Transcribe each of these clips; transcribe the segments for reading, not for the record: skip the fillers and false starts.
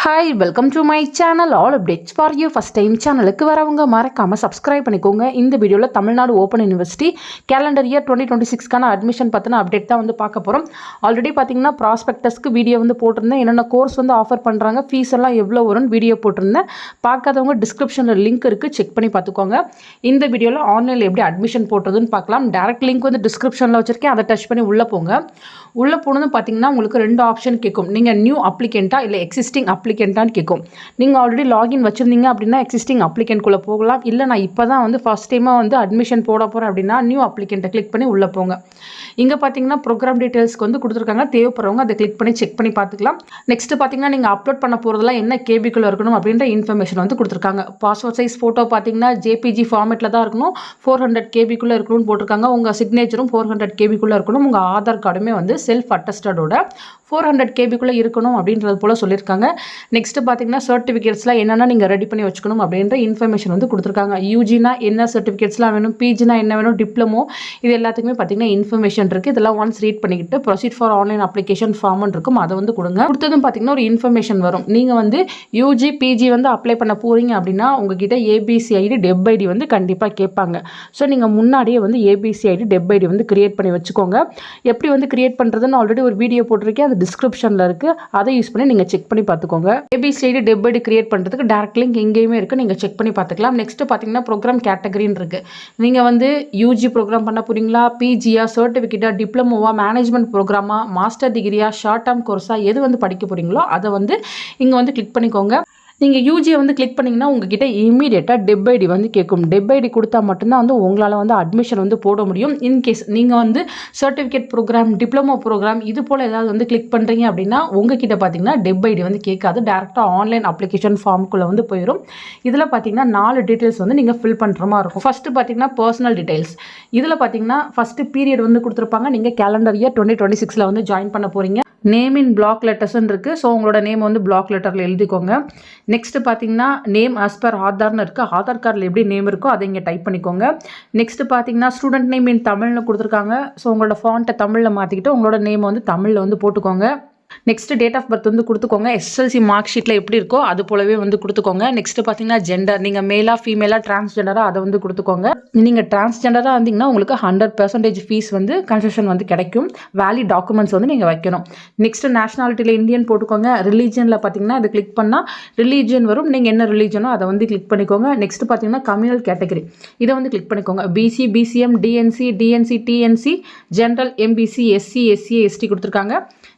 Hi welcome to my channel all updates for you. First time சேனலுக்கு வரவங்க மறக்காமல் subscribe பண்ணிக்கோங்க. இந்த வீடியோவில் Tamil Nadu open university calendar year 2026க்கான அட்மிஷன் பற்றின அப்டேட் தான் வந்து பார்க்க போகிறோம். ஆல்ரெடி பார்த்தீங்கன்னா ப்ராஸ்பெக்டஸ்க்கு வீடியோ வந்து போட்டிருந்தேன். என்னென்ன கோர்ஸ் வந்து ஆஃபர் பண்ணுறாங்க, ஃபீஸ் எல்லாம் எவ்வளோ வரும்னு வீடியோ போட்டிருந்தேன். பார்க்காதவங்க டிஸ்கிரிப்ஷனில் லிங்க் இருக்குது, செக் பண்ணி பார்த்துக்கோங்க. இந்த வீடியோவில் ஆன்லைனில் எப்படி அட்மிஷன் போடுறதுன்னு பார்க்கலாம். டேரக்ட் லிங்க் வந்து டிஸ்கிரிப்ஷனில் வச்சுருக்கேன், அதை டச் பண்ணி உள்ளே போங்க. உள்ளே போனதும் பார்த்தீங்கன்னா உங்களுக்கு ரெண்டு ஆப்ஷன் கேட்கும். நீங்கள் நியூ அப்ளிகெண்ட்டா இல்லை எக்ஸிஸ்டிங் அப்ளிகெண்ட்டான்னு கேட்கும். நீங்கள் ஆல்ரெடி லாகின் வச்சுருந்தீங்க அப்படின்னா எக்ஸிஸ்டிங் அப்ளிகெண்ட்குள்ளே போகலாம். இல்லை நான் இப்போ தான் வந்து ஃபஸ்ட் டைமாக வந்து அட்மிஷன் போட போகிறேன் அப்படின்னா நியூ அப்ளிகெண்ட்டை கிளிக் பண்ணி உள்ளே போங்க. இங்கே பார்த்தீங்கன்னா ப்ரோக்ராம் டீட்டெயில்ஸ்க்கு வந்து கொடுத்துருக்காங்க. தேவைப்படுறவங்க அதை கிளிக் பண்ணி செக் பண்ணி பார்த்துக்கலாம். நெக்ஸ்ட்டு பார்த்தீங்கன்னா நீங்கள் அப்லோட் பண்ண போகிறதுலாம் என்ன கேபிக்குள்ளே இருக்கணும் அப்படின்ற இன்ஃபர்மேஷன் வந்து கொடுத்துருக்காங்க. பாஸ்போர்ட் சைஸ் ஃபோட்டோ பார்த்தீங்கன்னா ஜேபிஜி ஃபார்மேட்டில் தான் இருக்கணும். 400 கேபிக்குள்ளே இருக்கணும்னு போட்டிருக்காங்க. உங்கள் சிக்னேச்சரும் 400 கேபிக்குள்ளே இருக்கணும். உங்கள் ஆதார் கார்டுமே வந்து செல்ஃப் அட்டஸ்டடோட 400 கேபிக்குள்ளே இருக்கணும் அப்படின்றது போல் சொல்லியிருக்காங்க. நெக்ஸ்ட்டு பார்த்தீங்கன்னா சர்டிஃபிகேட்ஸ்லாம் என்னென்னா நீங்கள் ரெடி பண்ணி வச்சுக்கணும் அப்படின்ற இன்ஃபர்மேஷன் வந்து கொடுத்துருக்காங்க. யூஜினா என்ன சர்டிஃபிகேட்ஸ்லாம் வேணும், பிஜினா என்ன வேணும், டிப்ளமோ இது எல்லாத்துக்குமே பார்த்தீங்கன்னா இன்ஃபர்மேஷன் இருக்குது. இதெல்லாம் ஒன்ஸ் ரீட் பண்ணிக்கிட்டு ப்ரொசீட் ஃபார் ஆன்லைன் அப்ளிகேஷன் ஃபார்ம்னு இருக்கும், அதை வந்து கொடுங்க. கொடுத்ததும் பார்த்தீங்கன்னா ஒரு இன்ஃபர்மேஷன் வரும். நீங்கள் வந்து யூஜி பிஜி வந்து அப்ளை பண்ண போகிறீங்க அப்படின்னா உங்ககிட்ட ஏபிசி ஐடி டெப் ஐடி வந்து கண்டிப்பாக கேட்பாங்க. ஸோ நீங்கள் முன்னாடியே வந்து ஏபிசி ஐடி டெப் ஐடி வந்து கிரியேட் பண்ணி வச்சுக்கோங்க. எப்படி வந்து கிரியேட் பண்ணுறதுன்னு ஆல்ரெடி ஒரு வீடியோ போட்டிருக்கேன், அது டிஸ்கிரிப்ஷனில் இருக்குது, அதை யூஸ் பண்ணி நீங்கள் செக் பண்ணி பார்த்துக்கோங்க. ஏபிசிஐடி டெப் ஐடி கிரியேட் பண்ணுறதுக்கு டேரக்ட் லிங்க் எங்கேயுமே இருக்குது, நீங்கள் செக் பண்ணி பார்த்துக்கலாம். நெக்ஸ்ட்டு பார்த்தீங்கன்னா ப்ரோக்ராம் கேட்டகரின்னு இருக்குது. நீங்கள் வந்து யூஜி ப்ரோக்ராம் பண்ண போகிறீங்களா, பிஜியா, சர்டிஃபிகேட்டா, டிப்ளமோவா, மேனேஜ்மெண்ட் ப்ரோக்ராமா, மாஸ்டர் டிகிரியா, ஷார்ட் டேர்ம் கோர்ஸா, எது வந்து படிக்க போகிறீங்களோ அதை வந்து இங்கே வந்து கிளிக் பண்ணிக்கோங்க. நீங்கள் யூஜியை வந்து கிளிக் பண்ணிங்கன்னா உங்ககிட்ட இமீடியட்டாக டெப் ஐடி வந்து கேட்கும். டெப் ஐடி கொடுத்தா மட்டும்தான் வந்து உங்களால் வந்து அட்மிஷன் வந்து போட முடியும். இன்கேஸ் நீங்கள் வந்து சர்டிஃபிகேட் ப்ரோக்ராம், டிப்ளமோ ப்ரோக்ராம் இது போல் ஏதாவது வந்து கிளிக் பண்ணுறீங்க அப்படின்னா உங்ககிட்ட பார்த்தீங்கன்னா டெப் ஐடி வந்து கேட்காது. டேரெக்டாக ஆன்லைன் அப்ளிகேஷன் ஃபார்முக்குள்ளே வந்து போயிடும். இதில் பார்த்தீங்கன்னா 4 டீட்டெயில்ஸ் வந்து நீங்கள் ஃபில் பண்ணுற மாதிரி இருக்கும். ஃபஸ்ட்டு பார்த்தீங்கன்னா பர்சனல் டீட்டெயில்ஸ். இதில் பார்த்தீங்கன்னா ஃபஸ்ட்டு பீரியட் வந்து கொடுத்துருப்பாங்க. நீங்கள் கேலண்டர் இயர் 2026 வந்து ஜாயின் பண்ண போகிறீங்க. நேம் இன் பிளாக் லெட்டர்ஸ்ன்னு இருக்குது. ஸோ உங்களோட நேம் வந்து பிளாக் லெட்டரில் எழுதிக்கோங்க. நெக்ஸ்ட்டு பார்த்தீங்கன்னா நேம் ஆஸ் பர் ஆதார்னு இருக்குது. ஆதார் கார்டில் எப்படி நேம் இருக்கோ அதை இங்கே டைப் பண்ணிக்கோங்க. நெக்ஸ்ட்டு பார்த்தீங்கன்னா ஸ்டூடெண்ட் நேம் இன் தமிழ்னு கொடுத்துருக்காங்க. ஸோ உங்களோட ஃபாண்ட்டை தமிழில் மாற்றிக்கிட்டு உங்களோட நேம் வந்து தமிழில் வந்து போட்டுக்கோங்க. நெக்ஸ்ட் டேட் ஆஃப் பர்த் வந்து கொடுத்துக்கோங்க. எஸ்எல்சி மார்க் ஷீட்டில் எப்படி இருக்கோ அது போலவே வந்து கொடுத்துக்கோங்க. நெக்ஸ்ட் பார்த்தீங்கன்னா ஜெண்டர், நீங்கள் மேலா ஃபீமேலா டிரான்ஸ்ஜெண்டராக அதை வந்து கொடுத்துக்கோங்க. நீங்கள் டிரான்ஸ்ஜெண்டராக இருந்தீங்கன்னா உங்களுக்கு 100% ஃபீஸ் வந்து கன்செஷன் வந்து கிடைக்கும். வேலிட் டாக்குமெண்ட்ஸ் வந்து நீங்கள் வைக்கணும். நெக்ஸ்ட் நேஷனாலிட்டியில் இந்தியன் போட்டுக்கோங்க. ரிலீஜனில் பார்த்தீங்கன்னா அதை கிளிக் பண்ணால் ரிலீஜன் வரும். நீங்கள் என்ன ரிலீஜனோ அதை வந்து கிளிக் பண்ணிக்கோங்க. நெக்ஸ்ட் பார்த்தீங்கன்னா கம்யூனல் கேட்டகரி இதை வந்து கிளிக் பண்ணிக்கோங்க. BC, BCM, DNC, DNC, DNC, general, MBC, SC, SC, ST கொடுத்துருக்காங்க.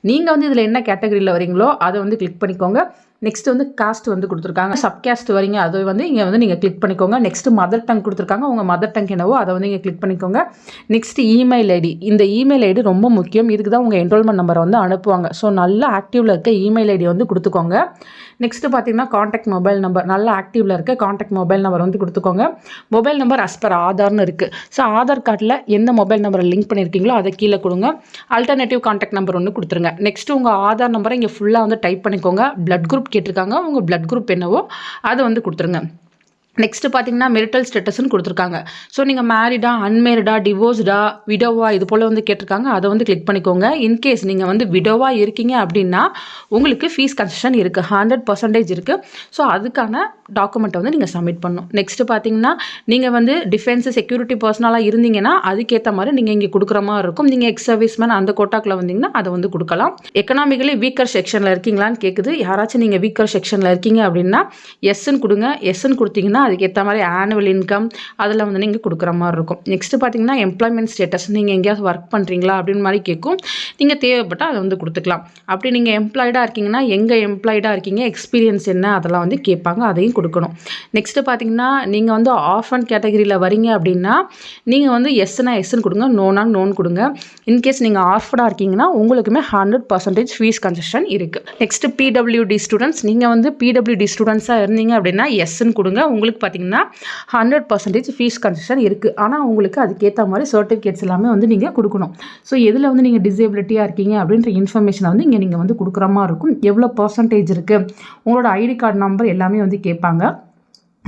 நீங்கள் வந்து இதில் என்ன கேட்டகரியில் வரீங்களோ அதை வந்து கிளிக் பண்ணிக்கோங்க. நெக்ஸ்ட் வந்து காஸ்ட் வந்து கொடுத்துருக்காங்க. சப்காஸ்ட் வரீங்க அதை வந்து இங்கே வந்து நீங்கள் கிளிக் பண்ணிக்கோங்க. நெக்ஸ்ட் மதர் டங் கொடுத்துருக்காங்க. உங்கள் மதர் டங் என்னவோ அதை வந்து இங்கே கிளிக் பண்ணிக்கோங்க. Next email ID. இந்த இமெயில் ஐடி ரொம்ப முக்கியம். இதுக்கு தான் உங்கள் என்ரோல்மெண்ட் நம்பரை வந்து அனுப்புவாங்க. ஸோ நல்லா ஆக்டிவில் இருக்க இமெயில் ஐடி வந்து கொடுத்துக்கோங்க. நெக்ஸ்ட்டு பார்த்தீங்கன்னா காண்டாக்ட் மொபைல் நம்பர். நல்லா ஆக்டிவில் இருக்க காண்டாக்ட் மொபைல் நம்பர் வந்து கொடுத்துக்கோங்க. மொபைல் நம்பர் அஸ் பர் ஆதார்னு இருக்குது. ஸோ ஆதார் கார்டில் எந்த மொபைல் நம்பரை லிங்க் பண்ணியிருக்கீங்களோ அதை கீழே கொடுங்க. அல்டர்னேட்டிவ் காண்டாக்ட் நம்பர் ஒன்று கொடுத்துருங்க. நெக்ஸ்ட்டு உங்கள் ஆதார் நம்பரை இங்கே ஃபுல்லாக வந்து டைப் பண்ணிக்கோங்க. பிளட் குரூப் கேட்டிருக்காங்க. உங்கள் பிளட் குரூப் என்னவோ அதை வந்து கொடுத்துருங்க. நெக்ஸ்ட்டு பார்த்தீங்கன்னா மெரிட்டல் ஸ்டேட்டஸ்ன்னு கொடுத்துருக்காங்க. ஸோ நீங்கள் மேரிடா, அன்மேரிடா, டிவோர்ஸ்டா, விடோவா இது போல் வந்து கேட்டிருக்காங்க. அதை வந்து கிளிக் பண்ணிக்கோங்க. இன்கேஸ் நீங்கள் வந்து விடோவாக இருக்கீங்க அப்படின்னா உங்களுக்கு ஃபீஸ் கன்செஷன் இருக்குது, 100% இருக்குது. ஸோ அதுக்கான டாக்குமெண்ட்டை வந்து நீங்கள் சப்மிட் பண்ணணும். நெக்ஸ்ட்டு பார்த்தீங்கன்னா நீங்கள் வந்து டிஃபென்ஸ் செக்யூரிட்டி பர்சனலாக இருந்தீங்கன்னா அதுக்கேற்ற மாதிரி நீங்கள் இங்கே கொடுக்குற மாதிரி இருக்கும். நீங்கள் எக்ஸ் சர்வீஸ்மேன் அந்த கோட்டாக்கில் வந்தீங்கன்னா அதை வந்து கொடுக்கலாம். எக்கனாமிக்கலி வீக்கர் செக்ஷனில் இருக்கீங்களான்னு கேட்குது. யாராச்சும் நீங்கள் வீக்கர் செக்ஷனில் இருக்கீங்க அப்படின்னா எஸ்ன்னு கொடுங்க. எஸ்ன்னு கொடுத்தீங்கன்னா அதுக்கேற்ற மாதிரி ஆனுவல் இன்கம் அதில் வந்து நீங்கள் கொடுக்குற மாதிரி இருக்கும். நெக்ஸ்ட்டு பார்த்தீங்கன்னா எம்ப்ளாய்மெண்ட் ஸ்டேட்டஸ். நீங்கள் எங்கேயாவது ஒர்க் பண்ணுறீங்களா அப்படின்னு மாதிரி கேட்கும். நீங்கள் தேவைப்பட்டால் அதை வந்து கொடுத்துக்கலாம். அப்படி நீங்கள் எம்ப்ளாய்டாக இருக்கீங்கன்னா எங்கே எம்ப்ளாய்டாக இருக்கீங்க, எக்ஸ்பீரியன்ஸ் என்ன அதெல்லாம் வந்து கேட்பாங்க, அதையும் கொடுக்கணும். நெக்ஸ்ட்டு பார்த்தீங்கன்னா நீங்கள் வந்து ஆர்ஃபன் கேட்டகரியில் வரீங்க அப்படின்னா நீங்கள் வந்து எஸ்னா எஸ்ன்னு கொடுங்க, நோனா நோன் கொடுங்க. இன்கேஸ் நீங்கள் ஆர்ஃபடாக இருக்கீங்கன்னா உங்களுக்குமே 100% ஃபீஸ் கன்செஷன் இருக்குது. Next PWD students. நீங்கள் வந்து பிடபிள்யூடி ஸ்டூடெண்ட்ஸாக இருந்தீங்க அப்படின்னா எஸ்ன்னு கொடுங்க. உங்களுக்கு பார்த்தீங்கன்னா 100% ஃபீஸ் கன்செஷன் இருக்குது. ஆனால் உங்களுக்கு அதுக்கேற்ற மாதிரி சர்டிஃபிகேட்ஸ் எல்லாமே வந்து நீங்கள் கொடுக்கணும். ஸோ எதில் வந்து நீங்கள் டிசேபிலிட்டியாக இருக்கீங்க அப்படின்ற இன்ஃபர்மேஷனை வந்து இங்கே நீங்கள் வந்து கொடுக்குற மாதிரி இருக்கும். எவ்வளோ பர்சன்டேஜ் இருக்குது, உங்களோட ஐடி கார்டு நம்பர் எல்லாமே வந்து கேட்பாங்க.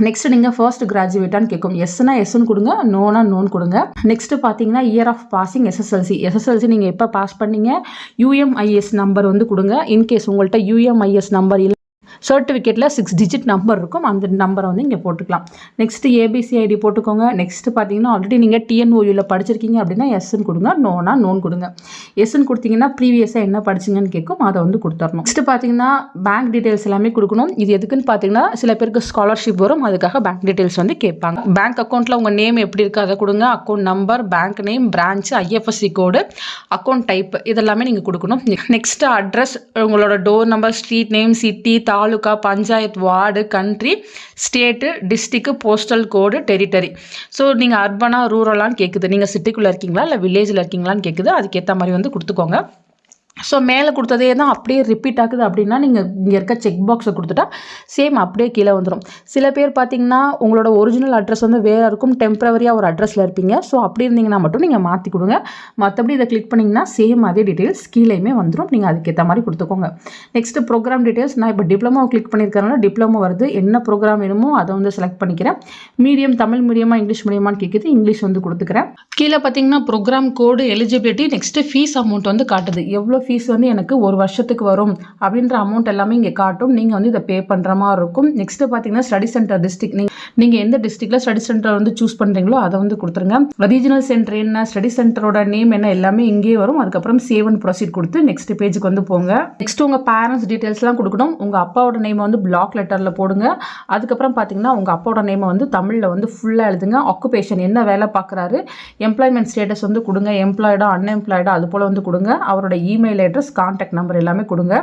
நெக்ஸ்ட் நீங்கள் ஃபர்ஸ்ட் கிராஜுவேட்டான்னு கேட்கும். எஸ்னா எஸ்ன்னு கொடுங்க, நோனா நோன் கொடுங்க. நெக்ஸ்ட் பார்த்தீங்கன்னா இயர் ஆஃப் பாசிங் எஸ்எஸ்எல்சி நீங்கள் எப்போ பாஸ் பண்ணீங்க, யூஎம்ஐஎஸ் நம்பர் வந்து கொடுங்க. இன்கேஸ் உங்கள்கிட்ட யூஎம்ஐஎஸ் நம்பர் இல்லை சர்டிஃபிகேட்டில் 6 டிஜிட் நம்பர் இருக்கும், அந்த நம்பரை வந்து இங்கே போட்டுக்கலாம். நெக்ஸ்ட்டு ஏபிசி ஐடி போட்டுக்கோங்க. நெக்ஸ்ட்டு பார்த்தீங்கன்னா ஆல்ரெடி நீங்கள் டிஎன்ஓயூவில் படிச்சிருக்கீங்க அப்படின்னா எஸ்ன்னு கொடுங்க, நோனா நோன் கொடுங்க. எஸ்ன்னு கொடுத்தீங்கன்னா ப்ரீவியஸாக என்ன படிச்சிங்கன்னு கேட்கும், அதை வந்து கொடுத்துடணும். நெக்ஸ்ட்டு பார்த்தீங்கன்னா பேங்க் டீட்டெயில்ஸ் எல்லாமே கொடுக்கணும். இது எதுக்குன்னு பார்த்தீங்கன்னா சில பேருக்கு ஸ்காலர்ஷிப் வரும், அதுக்காக பேங்க் டீட்டெயில்ஸ் வந்து கேட்பாங்க. பேங்க் அக்கௌண்ட்டில் உங்கள் நேம் எப்படி இருக்குது அதை கொடுங்க, account number, bank name, branch, IFSC கோடு, அக்கௌண்ட் டைப் இதெல்லாமே நீங்கள் கொடுக்கணும். நெக்ஸ்ட் அட்ரஸ், உங்களோட door number, street name, city, taluka, panchayat, ward, country, state, district, postal கோடு, டெரிட்டரி. ஸோ நீங்கள் அர்பனா ரூரலான்னு கேட்குது, நீங்கள் சிட்டிக்குள்ளே இருக்கீங்களா இல்லை வில்லேஜில் இருக்கீங்களான்னு கேட்குது, அதுக்கேற்ற மாதிரி வந்து கொடுத்துக்கோங்க. ஸோ மேலே கொடுத்ததே தான் அப்படியே ரிப்பீட் ஆகுது அப்படின்னா நீங்கள் இங்கே இருக்க செக் பாக்ஸை கொடுத்துட்டா சேம் அப்படியே கீழே வந்துடும். சில பேர் பார்த்தீங்கன்னா உங்களோட ஒரிஜினல் அட்ரஸ் வந்து வேறு இருக்கும், டெம்பரவரியாக ஒரு அட்ரஸில் இருப்பீங்க. ஸோ அப்படி இருந்தீங்கன்னா மட்டும் நீங்கள் மாற்றி கொடுங்க. மற்றபடி இதை கிளிக் பண்ணிங்கன்னா சேம் அதே டீட்டெயில்ஸ் கீழேயுமே வந்துடும், நீங்கள் அதுக்கேற்ற மாதிரி கொடுத்துக்கோங்க. நெக்ஸ்ட்டு ப்ரோக்ராம் டீட்டெயில்ஸ், நான் இப்போ டிப்ளமோ கிளிக் பண்ணியிருக்கறனால டிப்ளமோ வருது, என்ன ப்ரோக்ராம் வேணுமோ அதை வந்து செலக்ட் பண்ணிக்கிறேன். மீடியம் தமிழ் மீடியமா இங்கிலீஷ் மீடியமான்னு கேட்குது, இங்கிலீஷ் வந்து கொடுத்துக்கிறேன். கீழே பார்த்தீங்கன்னா ப்ரோக்ராம் கோடு, எலிஜிபிலிட்டி, நெக்ஸ்ட்டு ஃபீஸ் அமௌண்ட் வந்து காட்டுது. எவ்வளோ ஃபீஸ் வந்து எனக்கு ஒரு வருஷத்துக்கு வரும் அப்படின்ற அமௌண்ட் எல்லாமே இங்கே காட்டும், நீங்கள் வந்து இதை பே பண்ணுற மாதிரி இருக்கும். நெக்ஸ்ட்டு பார்த்தீங்கன்னா ஸ்டடி சென்டர் டிஸ்ட்ரிக்ட், நீங்கள் எந்த டிஸ்ட்ரிக்டில் ஸ்டடி சென்டர் வந்து சூஸ் பண்ணுறீங்களோ அதை வந்து கொடுத்துருங்க. ரீஜனல் சென்டர் என்ன, ஸ்டடி சென்டரோட நேம் என்ன எல்லாமே இங்கே வரும். அதுக்கப்புறம் சேவ் அண்ட் ப்ரொசீட் கொடுத்து நெக்ஸ்ட் பேஜுக்கு வந்து போங்க. நெக்ஸ்ட் உங்கள் பேரண்ட்ஸ் டீட்டெயில்ஸ்லாம் கொடுக்கணும். உங்கள் அப்பாவோட நேமை வந்து பிளாக் லெட்டரில் போடுங்க. அதுக்கப்புறம் பார்த்தீங்கன்னா உங்கள் அப்பாவோட நேமை வந்து தமிழில் வந்து ஃபுல்லாக எழுதுங்க. ஆக்குபேஷன் என்ன வேலை பார்க்குறாரு, எம்ப்ளாய்மெண்ட் ஸ்டேட்டஸ் வந்து கொடுங்க, எம்ப்ளாய்டா அன்எம்ப்ளாய்டா அது போல் வந்து கொடுங்க. அவரோட இமெயில் அட்ரஸ், கான்டாக்ட் நம்பர் எல்லாமே கொடுங்க.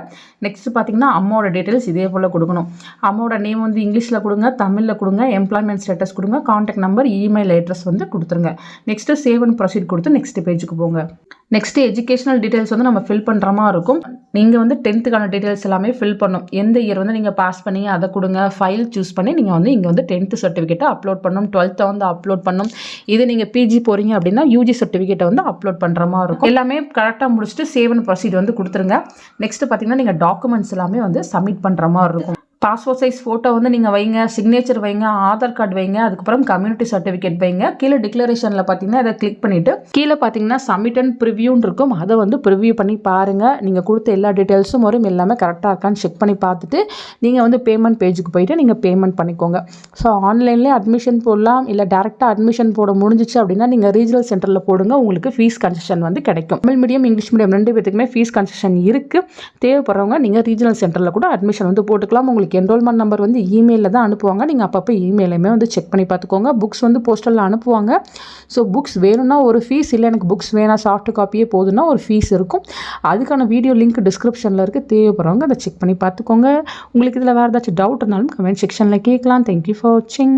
நெக்ஸ்ட் பார்த்தீங்கன்னா அம்மாவோட டீட்டெயில்ஸ் இதே போல் கொடுக்கணும். அம்மாவோட நேம் வந்து இங்கிலீஷில் கொடுங்க, தமிழில் கொடுங்க, எம்ப்ளாய்மெண்ட் ஸ்டேட்டஸ் கொடுங்க, கான்டாக்ட் நம்பர், இமெயில் அட்ரஸ் வந்து கொடுத்துருங்க. நெக்ஸ்ட்டு சேவ் அண்ட் ப்ரொசீட் கொடுத்து நெக்ஸ்ட் பேஜுக்கு போங்க. நெக்ஸ்ட்டு எஜுகேஷனல் டீட்டெயில்ஸ் வந்து நம்ம ஃபில் பண்ணுற மாதிரி இருக்கும். நீங்கள் வந்து 10th டீட்டெயில்ஸ் எல்லாமே ஃபில் பண்ணணும். எந்த இயர் வந்து நீங்கள் பாஸ் பண்ணி அதை கொடுங்க. ஃபைல் சூஸ் பண்ணி நீங்கள் வந்து இங்கே வந்து 10th சர்டிஃபிகேட்டை அப்லோட் பண்ணணும், 12th வந்து அப்லோட் பண்ணணும். இது நீங்கள் பிஜி போகிறீங்க அப்படின்னா யூஜி சர்டிஃபிகேட்டை வந்து அப்லோட் பண்ணுற மாதிரி இருக்கும். எல்லாமே கரெக்டாக முடிச்சுட்டு சேவ் அண்ட் ப்ரொசீட் வந்து கொடுத்துருங்க. நெக்ஸ்ட்டு பார்த்தீங்கன்னா நீங்கள் டாக்குமெண்ட்ஸ் எல்லாமே வந்து சப்மிட் பண்ணுற மாதிரி இருக்கும். பாஸ்போர்ட் சைஸ் ஃபோட்டோ வந்து நீங்கள் வைங்க, சிக்னேச்சர் வைங்க, ஆதார் கார்டு வைங்க, அதுக்கப்புறம் கம்யூனிட்டி சர்டிஃபிகேட் வைங்க. கீழே டிக்ளரேஷனில் பார்த்தீங்கன்னா அதை கிளிக் பண்ணிவிட்டு கீழே பார்த்தீங்கன்னா சப்மிட் அண்ட் ப்ரிவியூன்னு இருக்கும், அதை வந்து ப்ரிவியூ பண்ணி பாருங்கள். நீங்கள் கொடுத்த எல்லா டீட்டெயில்ஸும் வரும், எல்லாமே கரெக்டாக இருக்கான்னு செக் பண்ணி பார்த்துட்டு நீங்கள் வந்து பேமெண்ட் பேஜுக்கு போயிட்டு நீங்கள் பேமெண்ட் பண்ணிக்கோங்க. ஸோ ஆன்லைன்லேயே அட்மிஷன் போடலாம், இல்லை டேரெக்டாக அட்மிஷன் போட முடிஞ்சிச்சு அப்படின்னா நீங்கள் ரீஜனல் சென்டரில் போடுங்க, உங்களுக்கு ஃபீஸ் கன்செஷன் வந்து கிடைக்கும். தமிழ் மீடியம் இங்கிலீஷ் மீடியம் ரெண்டு பேத்துக்குமே ஃபீஸ் கன்செஷன் இருக்குது. தேவைப்படுறவங்க நீங்கள் ரீஜனல் சென்டரில் கூட அட்மிஷன் வந்து போட்டுக்கலாம். உங்களுக்கு என்ரோல்மெண்ட் நம்பர் வந்து இமெயிலில் தான் அனுப்புவாங்க, நீங்கள் அப்பப்போ இமெயிலையுமே வந்து செக் பண்ணி பார்த்துக்கோங்க. புக்ஸ் வந்து போஸ்டலில் அனுப்புவாங்க. ஸோ புக்ஸ் வேணும்னா ஒரு ஃபீஸ், இல்லை எனக்கு புக்ஸ் வேணாம் சாஃப்ட் காப்பியே போதுன்னா ஒரு ஃபீஸ் இருக்கும். அதுக்கான வீடியோ லிங்க் டிஸ்கிரிப்ஷனில் இருக்குது, தேவைப்படுறவங்க அதை செக் பண்ணி பார்த்துக்கோங்க. உங்களுக்கு இதில் வேறு ஏதாச்சும் டவுட் இருந்தாலும் கமெண்ட் செக்ஷனில் கேட்கலாம். தேங்க்யூ ஃபார் வாட்சிங்.